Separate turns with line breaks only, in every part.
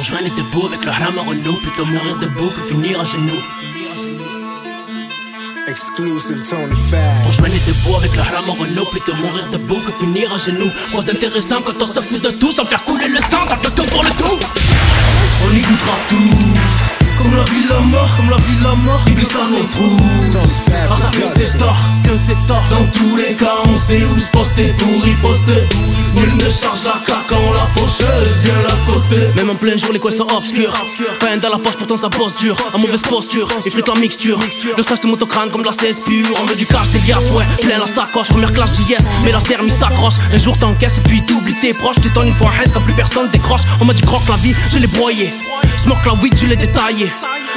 Rejoindre les debout avec le haram à Renault, plutôt mourir debout que finir à genoux.
Exclusive Tony Fad.
Rejoindre les debout avec le haram à Renault, plutôt mourir debout que finir à genoux. Quoi d'intéressant quand on se fout de tout sans faire couler le sang, tape le tout pour le tout. On y goûtera tous, comme la vie la mort, comme la vie la mort, Iblis à nos trous. À chacun ses torts, dans tous les cas on sait où se poster pour y poster. Nul ne charge la caca quand la faucheuse vient l'accoster. Même en plein jour les coins sont obscurs, peine dans la poche pourtant ça bosse dur. En mauvaise posture, effrite la mixture. Le stress te monte au crâne comme de la cesse pure. On veut du cash, des gaz, ouais, plein la sacoche. Première classe JS, mais la thermie s'accroche. Un jour t'encaisses et puis t'oublies tes proches. Tu t'en une fois un quand plus personne décroche. On m'a dit croque la vie, je l'ai broyé. Smoke la weed, je l'ai détaillé.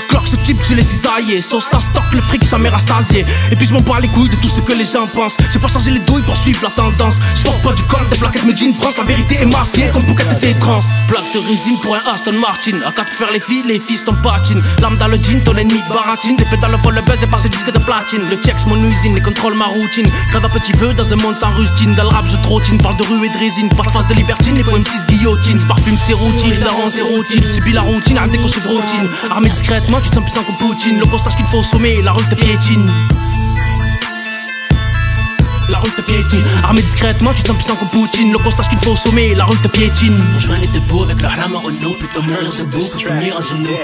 Clock ce type, je l'ai cisaillé. Sauce ça stocke le fric, jamais rassasié. Et puis je m'en bats les couilles de tout ce que les gens pensent. J'ai pas changé les douilles pour suivre la tendance. Je porte pas du col, des plaquettes made in France. La vérité est masquée comme Bouquet et ses trans. Plaque de résine pour un Aston Martin. À 4 faire les filles t'en patine. L'âme dans le jean, ton ennemi baratine. Des pédales folles, le buzz est passé disque de platine. Le checks mon usine, les contrôles ma routine. Crève à petit feu dans un monde sans rustine. Dans le rap je trottine, parle de rue et de résine. Pas de face de libertine, les poèmes 6 guillotines. Parfume c'est routine, les darons c'est routine. Subis la routine, arrête des cochons de routine. Armé discrètement, tu te sens puissant comme Poutine. Le sache qu'il faut au sommet, la rue te piétine. La rue te piétine. Armé discrètement, tu te sens puissant comme Poutine. Le sache qu'il faut au sommet, la rue te piétine. Rejoins les debout avec le haram à Renault, plutôt mourir debout que finir à genoux.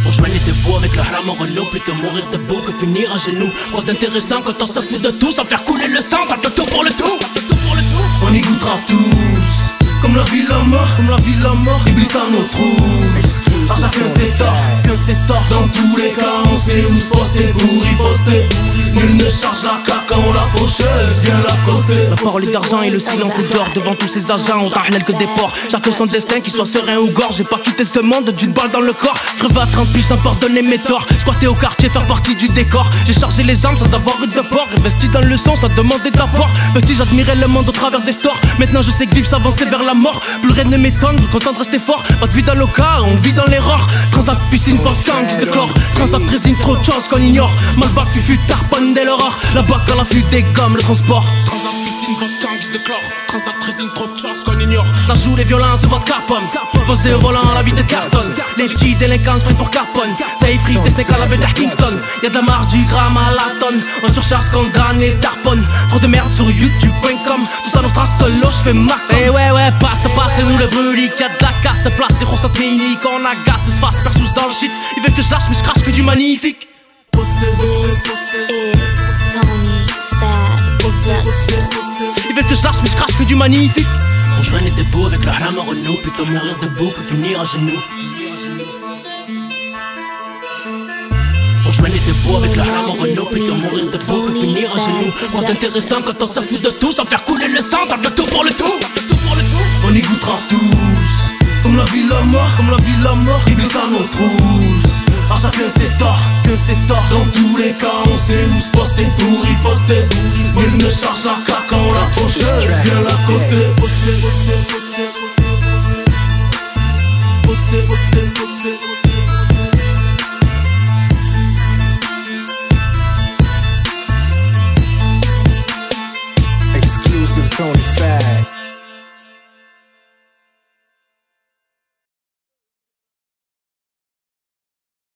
Rejoins les debout avec le haram à Renault, plutôt mourir debout que finir à genoux. Quoi d'intéressant quand on se fout de tout sans faire couler le sang, tape le tout pour le tout. On y goûtera tous, comme la vie la mort, comme la vie la mort, Iblis à nos trous. À chacun ses torts, dans tous les cas on sait où se poster pour y poster. Nul ne charge la caca quand la faucheuse vient l'accoster. La parole est d'argent et le silence est d'or. Devant tous ces agents, on t'arrête que des porcs. Chacun son destin, qu'il soit serein ou gore. J'ai pas quitté ce monde d'une balle dans le corps. Crevé à 30 piges sans pardonner mes torts. Squatter au quartier, faire partie du décor. J'ai chargé les armes sans avoir eu de port. Investi dans le son sans demander d'apport. Petit j'admirais le monde au travers des stores. Maintenant je sais que vivre s'avancer vers la mort. Plus rien ne m'étonne, content de rester fort. Pas de vie dans le cas, on vit dans l'erreur. Transat piscine, volcan, guise de chlore. Transat résine, trop de choses qu'on ignore. Malbac, fufu, tarponne dès l'aurore. Là-bas quand la fuite dégomme le transport. Transat piscine, volcan, guise de chlore. Transat résine, trop de choses qu'on ignore. Ça joue les violences, votre capone. Posé au volant, la vie de cartonne. Les petits délinquants se prennent pour capone. Ça effrite et c'est qu'à la bête à Kingston. Y'a de la marge du gramme à la tonne. On surcharge, condamne et tarponne. Trop de merde sur youtube.com. Tout ça, nos strass solo, j'fais ma com. Eh ouais, passe, c'est nous le brûlis. Y'a de la casse, place, les grosses techniques. On agace, se fasse perçus dans le shit. Ils veulent que je lâche, mais je crache que du magnifique. Ils veulent que je lâche, mais je crache que du magnifique. Rejoins les debout avec le haram à Renault, plutôt mourir debout que finir à genoux. Rejoins les debout avec le haram à Renault, plutôt mourir debout que finir à genoux. Quoi d'intéressant quand on se fout de tout sans faire couler le sang, tape le tout pour le tout. On y goûtera tous, comme la vie la mort, comme la vie la mort, Iblis à nos trousses. À chacun ses torts, dans tous les cas on sait où se poster pour y poster. Nul ne charge la caca quand la faucheuse vient l'accoster.